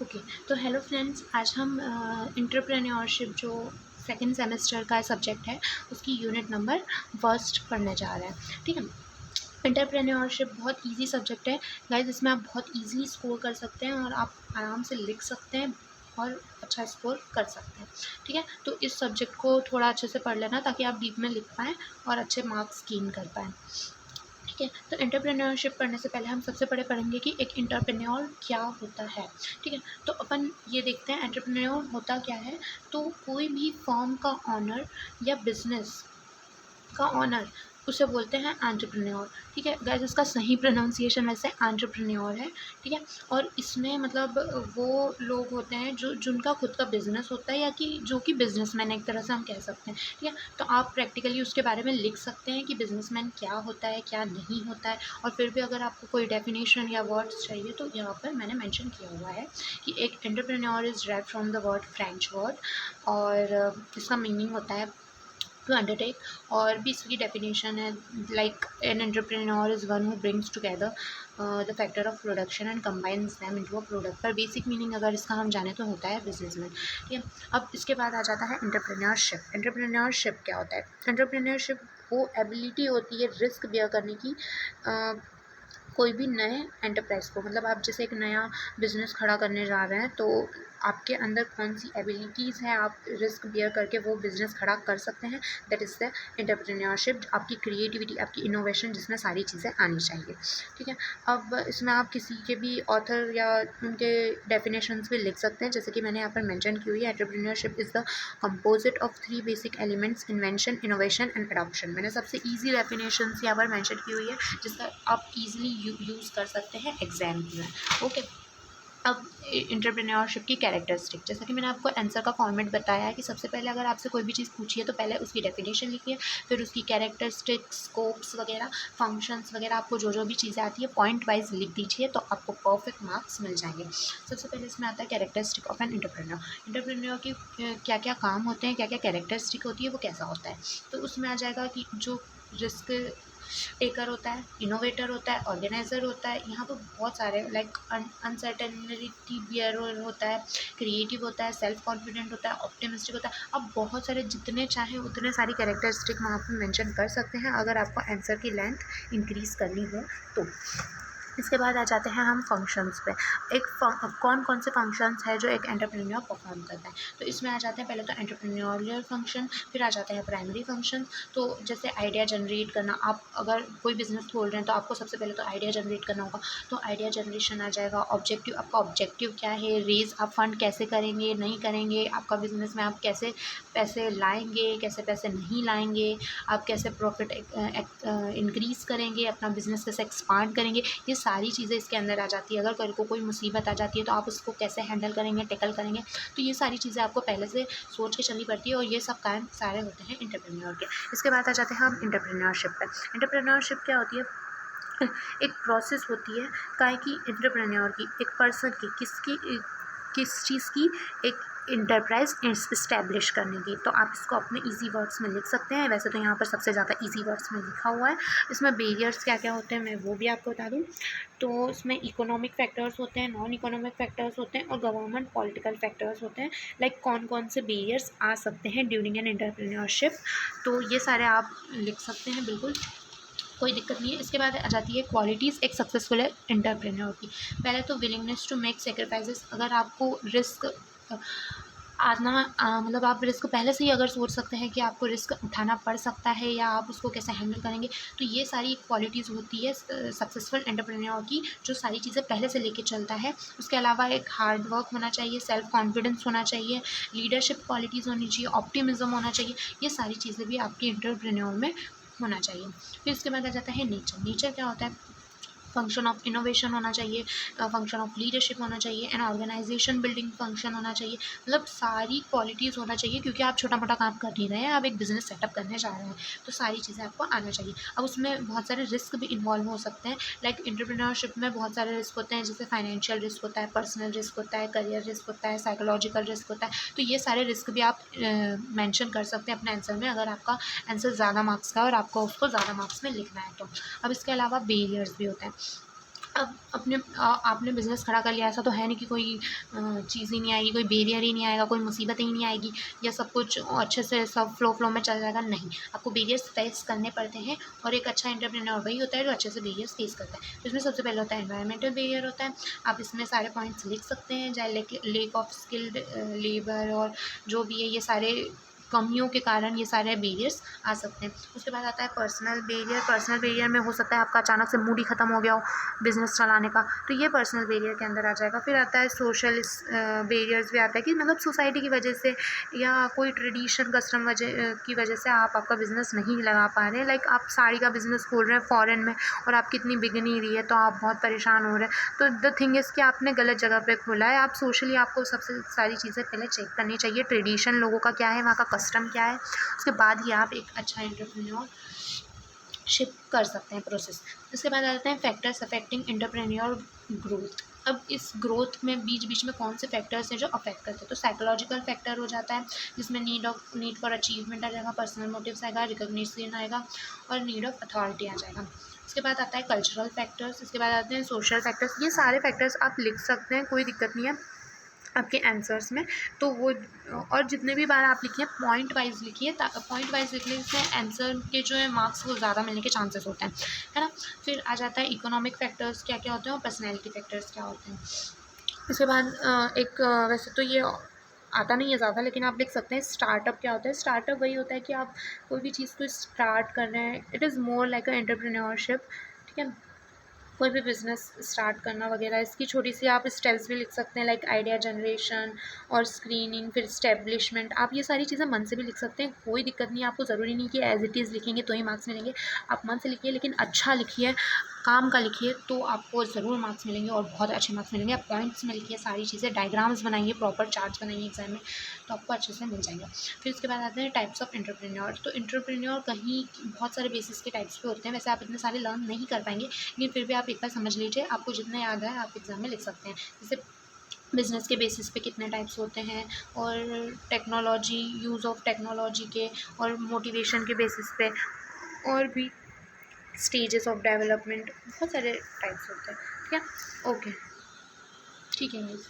Okay. तो hello friends, आज हम एंटरप्रेन्योरशिप जो सेकंड सेमेस्टर का सब्जेक्ट है उसकी यूनिट नंबर फर्स्ट पढ़ने जा रहे हैं। ठीक है। एंटरप्रेन्योरशिप बहुत इजी सब्जेक्ट है गाइस। इसमें आप बहुत इजीली स्कोर कर सकते हैं और आप आराम से लिख सकते हैं और अच्छा स्कोर कर सकते हैं। ठीक है। तो इस सब्जेक्ट को थोड़ा अच्छे से पढ़ लेना ताकि आप डीप में लिख पाएँ और अच्छे मार्क्स गेन कर पाएँ। ठीक है। तो एंटरप्रेन्योरशिप पढ़ने से पहले हम सबसे पहले पढ़ेंगे कि एक एंटरप्रेन्योर क्या होता है। ठीक है। तो अपन ये देखते हैं एंटरप्रेन्योर होता क्या है। तो कोई भी फर्म का ऑनर या बिजनेस का ऑनर, उसे बोलते हैं एंटरप्रेन्योर। ठीक है गाइस, इसका सही प्रोनाउंसिएशन वैसे एंटरप्रेन्योर है। ठीक है। और इसमें मतलब वो लोग होते हैं जो जिनका खुद का बिजनेस होता है या कि जो कि बिजनेसमैन एक तरह से हम कह सकते हैं। ठीक है। तो आप प्रैक्टिकली उसके बारे में लिख सकते हैं कि बिजनेसमैन क्या होता है क्या नहीं होता है। और फिर भी अगर आपको कोई डेफिनेशन या वर्ड्स चाहिए तो यहाँ पर मैंने मेंशन किया हुआ है कि एक entrepreneur is derived from the word French word, और इसका मीनिंग होता है टू अंडरटेक। और भी इसकी डेफिनेशन है like an entrepreneur is one who brings together the factor of production and combines them into a product. पर बेसिक मीनिंग अगर इसका हम जाने तो होता है बिजनेसमैन। ठीक है। अब इसके बाद आ जाता है एंटरप्रेन्योरशिप। एंटरप्रेन्योरशिप क्या होता है? एंटरप्रेन्योरशिप वो एबिलिटी होती है रिस्क बेयर करने की कोई भी नए एंटरप्राइज़ को। मतलब आप जैसे एक नया बिज़नेस खड़ा करने जा रहे हैं तो आपके अंदर कौन सी एबिलिटीज़ हैं, आप रिस्क बेयर करके वो बिज़नेस खड़ा कर सकते हैं। That is the entrepreneurship. आपकी क्रिएटिविटी, आपकी इनोवेशन, जिसमें सारी चीज़ें आनी चाहिए। ठीक है। अब इसमें आप किसी के भी ऑथर या उनके डेफिनेशंस भी लिख सकते हैं, जैसे कि मैंने यहाँ पर मेंशन की हुई है। Entrepreneurship is the composite of 3 basic elements: invention, innovation and adoption. मैंने सबसे ईजी डेफिनेशंस यहाँ पर मेंशन की हुई है जिसका आप ईजिली यूज़ कर सकते हैं एग्जाम में। ओके। अब एंटरप्रेन्योरशिप की कैरेक्टरिस्टिक, जैसा कि मैंने आपको आंसर का फॉर्मेट बताया है कि सबसे पहले अगर आपसे कोई भी चीज़ पूछी है तो पहले उसकी डेफिनेशन लिखिए, फिर उसकी कैरेक्टरिस्टिक्स, स्कोप्स वगैरह, फंक्शंस वगैरह, आपको जो जो भी चीज़ें आती है पॉइंट वाइज लिख दीजिए तो आपको परफेक्ट मार्क्स मिल जाएंगे। सबसे पहले इसमें आता है characteristic of an entrepreneur. Entrepreneur की क्या क्या काम होते हैं, क्या क्या कैरेक्टरिस्टिक होती है, वो कैसा होता है। तो उसमें आ जाएगा कि जो रिस्क टेकर होता है, इनोवेटर होता है, ऑर्गेनाइज़र होता है। यहाँ पर बहुत सारे लाइक अनसर्टेनिटी बियरर होता है, क्रिएटिव होता है, सेल्फ कॉन्फिडेंट होता है, ऑप्टिमिस्टिक होता है। अब बहुत सारे, जितने चाहें उतने सारी कैरेक्टरिस्टिक वहाँ पर मेंशन कर सकते हैं अगर आपको आंसर की लेंथ इंक्रीज़ करनी हो तो। इसके बाद आ जाते हैं हम फंक्शंस पे। एक कौन कौन से फंक्शंस है जो एक एंटरप्रेन्योर परफॉर्म करता है। तो इसमें आ जाते हैं पहले तो एंटरप्रेन्योरियल फंक्शन, फिर आ जाते हैं प्राइमरी फंक्शन। तो जैसे आइडिया जनरेट करना, आप अगर कोई बिजनेस खोल रहे हैं तो आपको सबसे पहले तो आइडिया जनरेट करना होगा, तो आइडिया जनरेशन आ जाएगा। ऑब्जेक्टिव, आपका ऑब्जेक्टिव क्या है, रेज आप फंड कैसे करेंगे, नहीं करेंगे, आपका बिजनेस में आप कैसे पैसे लाएंगे, कैसे पैसे नहीं लाएंगे, आप कैसे प्रॉफिट इंक्रीज़ करेंगे, अपना बिजनेस कैसे एक्सपांड करेंगे। ये सारी चीज़ें इसके अंदर आ जाती है। अगर कल को कोई मुसीबत आ जाती है तो आप उसको कैसे हैंडल करेंगे, टैकल करेंगे। तो ये सारी चीज़ें आपको पहले से सोच के चलनी पड़ती है और ये सब काम सारे होते हैं एंटरप्रेन्योर के। इसके बाद आ जाते हैं हम एंटरप्रेन्योरशिप पे। एंटरप्रेन्योरशिप क्या होती है? एक प्रोसेस होती है काहे की एंटरप्रेन्योर की, एक पर्सन की, किस चीज़ की, एक इंटरप्राइज इस्टेब्लिश करने की। तो आप इसको अपने इजी वर्ड्स में लिख सकते हैं। वैसे तो यहाँ पर सबसे ज़्यादा इजी वर्ड्स में लिखा हुआ है। इसमें बैरियर्स क्या क्या होते हैं मैं वो भी आपको बता दूँ। तो इसमें इकोनॉमिक फैक्टर्स होते हैं, नॉन इकोनॉमिक फैक्टर्स होते हैं और गवर्नमेंट पॉलिटिकल फैक्टर्स होते हैं। लाइक कौन कौन से बैरियर्स आ सकते हैं ड्यूरिंग एन एंटरप्रेन्योरशिप, तो ये सारे आप लिख सकते हैं, बिल्कुल कोई दिक्कत नहीं है। इसके बाद आ जाती है क्वालिटीज़ एक सक्सेसफुल एंटरप्रेन्योर की। पहले तो विलिंगनेस टू मेक सेक्रीफाइसेस। अगर आपको रिस्क आना मतलब आप रिस्क पहले से ही अगर सोच सकते हैं कि आपको रिस्क उठाना पड़ सकता है या आप उसको कैसे हैंडल करेंगे, तो ये सारी क्वालिटीज़ होती है सक्सेसफुल एंटरप्रेन्योर की, जो सारी चीज़ें पहले से लेके चलता है। उसके अलावा एक हार्ड वर्क होना चाहिए, सेल्फ कॉन्फिडेंस होना चाहिए, लीडरशिप क्वालिटीज़ होनी चाहिए, ऑप्टिमिज्म होना चाहिए। ये सारी चीज़ें भी आपके एंटरप्रेन्योर में होना चाहिए। फिर इसके बाद आ जाता है नेचर। नेचर क्या होता है? फंक्शन ऑफ इनोवेशन होना चाहिए, फंक्शन ऑफ लीडरशिप होना चाहिए, एंड ऑर्गेनाइजेशन बिल्डिंग फंक्शन होना चाहिए। मतलब सारी क्वालिटीज़ होना चाहिए, क्योंकि आप छोटा मोटा काम कर नहीं रहे हैं, आप एक बिज़नेस सेटअप करने जा रहे हैं, तो सारी चीज़ें आपको आना चाहिए। अब उसमें बहुत सारे रिस्क भी इन्वॉल्व हो सकते हैं। लाइक एंटरप्रेन्योरशिप में बहुत सारे रिस्क होते हैं, जैसे फाइनेंशियल रिस्क होता है, पर्सनल रिस्क होता है, करियर रिस्क होता है, साइकोलॉजिकल रिस्क होता है। तो ये सारे रिस्क भी आप मेंशन कर सकते हैं अपने आंसर में, अगर आपका आंसर ज़्यादा मार्क्स का है और आपको उसको ज़्यादा मार्क्स में लिखना है तो। अब इसके अलावा बैरियर्स भी होते हैं। अब आपने बिज़नेस खड़ा कर लिया, ऐसा तो है नहीं कि कोई चीज़ ही नहीं आएगी, कोई बैरियर ही नहीं आएगा, कोई मुसीबत ही नहीं आएगी या सब कुछ अच्छे से सब फ्लो में चल जाएगा, नहीं। आपको बैरियर्स फेस करने पड़ते हैं और एक अच्छा एंटरप्रेन्योर वही होता है जो अच्छे से बैरियर्स फेस करता है। तो इसमें सबसे पहले होता है एनवायरमेंटल बैरियर होता है। आप इसमें सारे पॉइंट्स लिख सकते हैं, चाहे लेक ऑफ स्किल्ड लेबर और जो भी है, ये सारे कमियों के कारण ये सारे बैरियर्स आ सकते हैं। उसके बाद आता है पर्सनल बैरियर। पर्सनल बैरियर में हो सकता है आपका अचानक से मूड ही ख़त्म हो गया हो बिज़नेस चलाने का, तो ये पर्सनल बैरियर के अंदर आ जाएगा। फिर आता है सोशल बैरियर्स भी आता है कि मतलब सोसाइटी की वजह से या कोई ट्रेडिशन कस्टम की वजह से आप आपका बिज़नेस नहीं लगा पा रहे हैं। लाइक आप साड़ी का बिज़नेस खोल रहे हैं फ़ॉरेन में और आपकी इतनी बिक नहीं रही है, तो आप बहुत परेशान हो रहे हैं। तो द थिंग इज़ कि आपने गलत जगह पे खोला है। आप सोशली आपको सबसे सारी चीज़ें पहले चेक करनी चाहिए, ट्रेडिशन लोगों का क्या है, वहाँ का कस्टम क्या है, उसके बाद ही आप एक अच्छा एंटरप्रेन्योर शिप कर सकते हैं प्रोसेस। इसके बाद आ जाते हैं फैक्टर्स अफेक्टिंग एंटरप्रेन्योर ग्रोथ। अब इस ग्रोथ में बीच में कौन से फैक्टर्स हैं जो अफेक्ट करते हैं, तो साइकोलॉजिकल फैक्टर हो जाता है जिसमें नीड फॉर अचीवमेंट आ जाएगा, पर्सनल मोटिव्स आएगा, रिकॉग्निशन आएगा और नीड ऑफ अथॉरिटी आ जाएगा। उसके बाद आता है कल्चरल फैक्टर्स, इसके बाद आते हैं सोशल फैक्टर्स। ये सारे फैक्टर्स आप लिख सकते हैं, कोई दिक्कत नहीं है आपके आंसर्स में। तो वो और जितने भी बार आप लिखिए पॉइंट वाइज लिखिए, पॉइंट वाइज लिखने से आंसर के जो है मार्क्स वो ज़्यादा मिलने के चांसेस होते हैं, है ना। फिर आ जाता है इकोनॉमिक फैक्टर्स क्या क्या होते हैं और पर्सनैलिटी फैक्टर्स क्या होते हैं। इसके बाद वैसे तो ये आता नहीं है ज़्यादा, लेकिन आप लिख सकते हैं स्टार्टअप क्या होता है। स्टार्टअप वही होता है कि आप कोई भी चीज़ को स्टार्ट कर रहे हैं, it is more like a entrepreneurship, ठीक है। कोई भी बिज़नेस स्टार्ट करना वगैरह, इसकी छोटी सी आप स्टेप्स भी लिख सकते हैं, लाइक आइडिया जनरेशन और स्क्रीनिंग, फिर इस्टेब्लिशमेंट। आप ये सारी चीज़ें मन से भी लिख सकते हैं, कोई दिक्कत नहीं है। आपको ज़रूरी नहीं कि एज़ इट इज़ लिखेंगे तो ही मार्क्स मिलेंगे। आप मन से लिखिए, लेकिन अच्छा लिखिए, काम का लिखिए, तो आपको ज़रूर मार्क्स मिलेंगे और बहुत अच्छे मार्क्स मिलेंगे। आप पॉइंट्स में लिखिए सारी चीज़ें, डायग्राम्स बनाइए, प्रॉपर चार्ट्स बनाइए एग्जाम में, तो आपको अच्छे से मिल जाएगा। फिर उसके बाद आते हैं टाइप्स ऑफ एंटरप्रेन्योर। तो एंटरप्रेन्योर कहीं बहुत सारे बेसिस के टाइप्स पे होते हैं, वैसे आप इतने सारे लर्न नहीं कर पाएंगे, लेकिन फिर भी आप एक बार समझ लीजिए, आपको जितना याद है आप एग्ज़ाम में लिख सकते हैं। जैसे बिज़नेस के बेसिस पे कितने टाइप्स होते हैं, और टेक्नोलॉजी, यूज़ ऑफ टेक्नोलॉजी के, और मोटिवेशन के बेसिस पे, और भी स्टेजेस ऑफ डेवलपमेंट, बहुत सारे टाइप्स होते हैं, ठीक है। ओके, ठीक है।